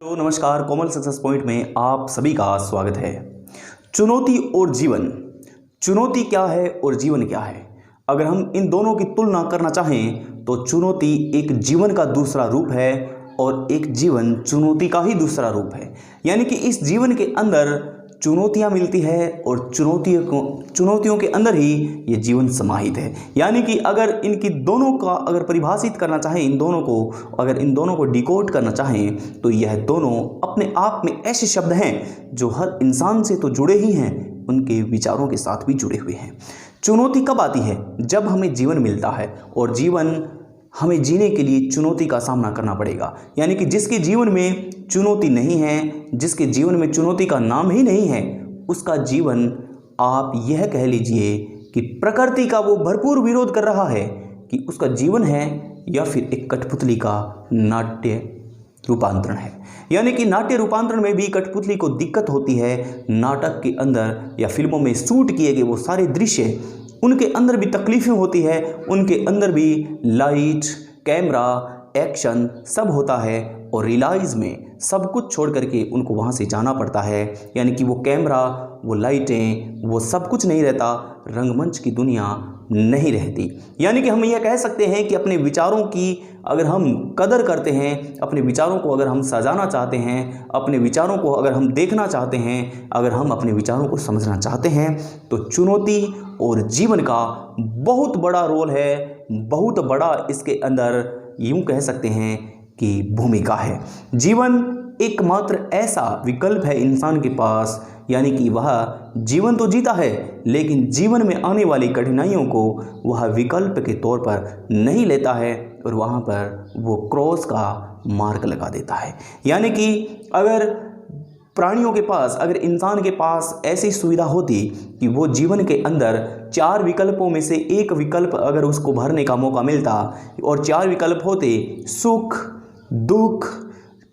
तो नमस्कार, कोमल success point में आप सभी का स्वागत है। चुनौती और जीवन, चुनौती क्या है और जीवन क्या है? अगर हम इन दोनों की तुलना करना चाहें तो चुनौती एक जीवन का दूसरा रूप है और एक जीवन चुनौती का ही दूसरा रूप है। यानी कि इस जीवन के अंदर चुनौतियां मिलती है और चुनौतियों के अंदर ही ये जीवन समाहित है। यानी कि अगर इनकी दोनों का अगर परिभाषित करना चाहें, इन दोनों को डिकोड करना चाहें तो यह दोनों अपने आप में ऐसे शब्द हैं जो हर इंसान से तो जुड़े ही हैं, उनके विचारों के साथ भी जुड़े हुए हैं। चुनौती कब आती है? जब हमें जीवन मिलता है और जीवन हमें जीने के लिए चुनौती का सामना करना पड़ेगा। यानी कि जिसके जीवन में चुनौती नहीं है, जिसके जीवन में चुनौती का नाम ही नहीं है, उसका जीवन आप यह कह लीजिए कि प्रकृति का वो भरपूर विरोध कर रहा है कि उसका जीवन है या फिर एक कठपुतली का नाट्य रूपांतरण है। यानी कि नाट्य रूपांतरण में भी कठपुतली को दिक्कत होती है। नाटक के अंदर या फिल्मों में शूट किए गए वो सारे दृश्य, उनके अंदर भी तकलीफें होती है, उनके अंदर भी लाइट, कैमरा, एक्शन सब होता है और रियलाइज में सब कुछ छोड़ करके उनको वहाँ से जाना पड़ता है। यानी कि वो कैमरा, वो लाइटें, वो सब कुछ नहीं रहता, रंगमंच की दुनिया नहीं रहती। यानी कि हम यह कह सकते हैं कि अपने विचारों की अगर हम कदर करते हैं, अपने विचारों को अगर हम सजाना चाहते हैं, अपने विचारों को अगर हम देखना चाहते हैं, अगर हम अपने विचारों को समझना चाहते हैं तो चुनौती और जीवन का बहुत बड़ा रोल है, बहुत बड़ा इसके अंदर यूँ कह सकते हैं कि भूमिका है। जीवन एकमात्र ऐसा विकल्प है इंसान के पास, यानी कि वह जीवन तो जीता है लेकिन जीवन में आने वाली कठिनाइयों को वह विकल्प के तौर पर नहीं लेता है और वहाँ पर वो क्रॉस का मार्क लगा देता है। यानी कि अगर प्राणियों के पास, अगर इंसान के पास ऐसी सुविधा होती कि वो जीवन के अंदर 4 विकल्पों में से एक विकल्प अगर उसको भरने का मौका मिलता और 4 विकल्प होते, सुख, दुख,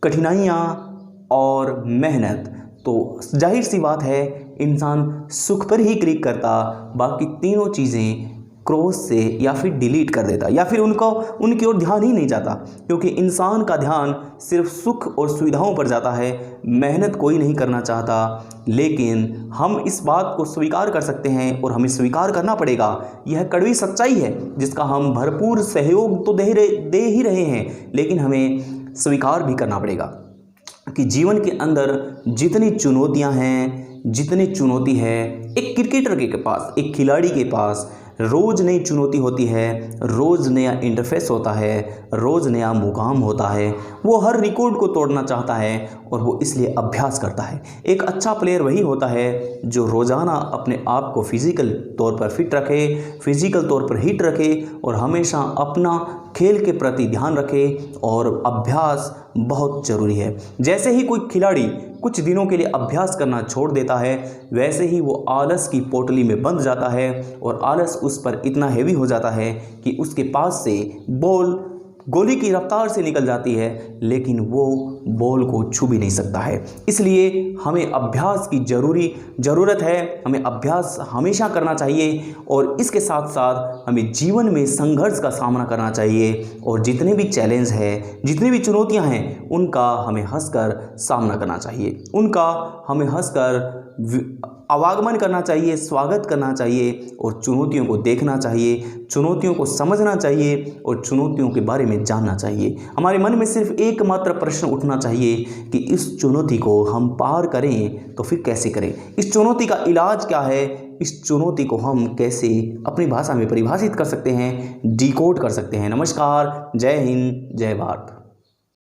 कठिनाइयाँ और मेहनत, तो जाहिर सी बात है इंसान सुख पर ही क्लिक करता, बाकी तीनों चीज़ें क्रॉस से या फिर डिलीट कर देता या फिर उनकी ओर ध्यान ही नहीं जाता, क्योंकि इंसान का ध्यान सिर्फ सुख और सुविधाओं पर जाता है, मेहनत कोई नहीं करना चाहता। लेकिन हम इस बात को स्वीकार कर सकते हैं और हमें स्वीकार करना पड़ेगा, यह कड़वी सच्चाई है जिसका हम भरपूर सहयोग तो दे ही रहे हैं, लेकिन हमें स्वीकार भी करना पड़ेगा कि जीवन के अंदर जितनी चुनौतियां हैं, जितनी चुनौती है, एक क्रिकेटर के पास, एक खिलाड़ी के पास रोज़ नई चुनौती होती है, रोज़ नया इंटरफेस होता है, रोज़ नया मुकाम होता है। वो हर रिकॉर्ड को तोड़ना चाहता है और वो इसलिए अभ्यास करता है। एक अच्छा प्लेयर वही होता है जो रोज़ाना अपने आप को फिज़िकल तौर पर फिट रखे, फिज़िकल तौर पर हिट रखे और हमेशा अपना खेल के प्रति ध्यान रखे, और अभ्यास बहुत ज़रूरी है। जैसे ही कोई खिलाड़ी कुछ दिनों के लिए अभ्यास करना छोड़ देता है, वैसे ही वो आलस की पोटली में बंध जाता है और आलस उस पर इतना हैवी हो जाता है कि उसके पास से बॉल गोली की रफ्तार से निकल जाती है लेकिन वो बॉल को छू भी नहीं सकता है। इसलिए हमें अभ्यास की ज़रूरत है, हमें अभ्यास हमेशा करना चाहिए और इसके साथ साथ हमें जीवन में संघर्ष का सामना करना चाहिए और जितने भी चैलेंज हैं, जितनी भी चुनौतियां हैं, उनका हमें हंसकर सामना करना चाहिए, उनका हमें हंसकर आवागमन करना चाहिए, स्वागत करना चाहिए और चुनौतियों को देखना चाहिए, चुनौतियों को समझना चाहिए और चुनौतियों के बारे में जानना चाहिए। हमारे मन में सिर्फ एकमात्र प्रश्न उठना चाहिए कि इस चुनौती को हम पार करें तो फिर कैसे करें, इस चुनौती का इलाज क्या है, इस चुनौती को हम कैसे अपनी भाषा में परिभाषित कर सकते हैं, डिकोड कर सकते हैं। नमस्कार, जय हिंद, जय भारत।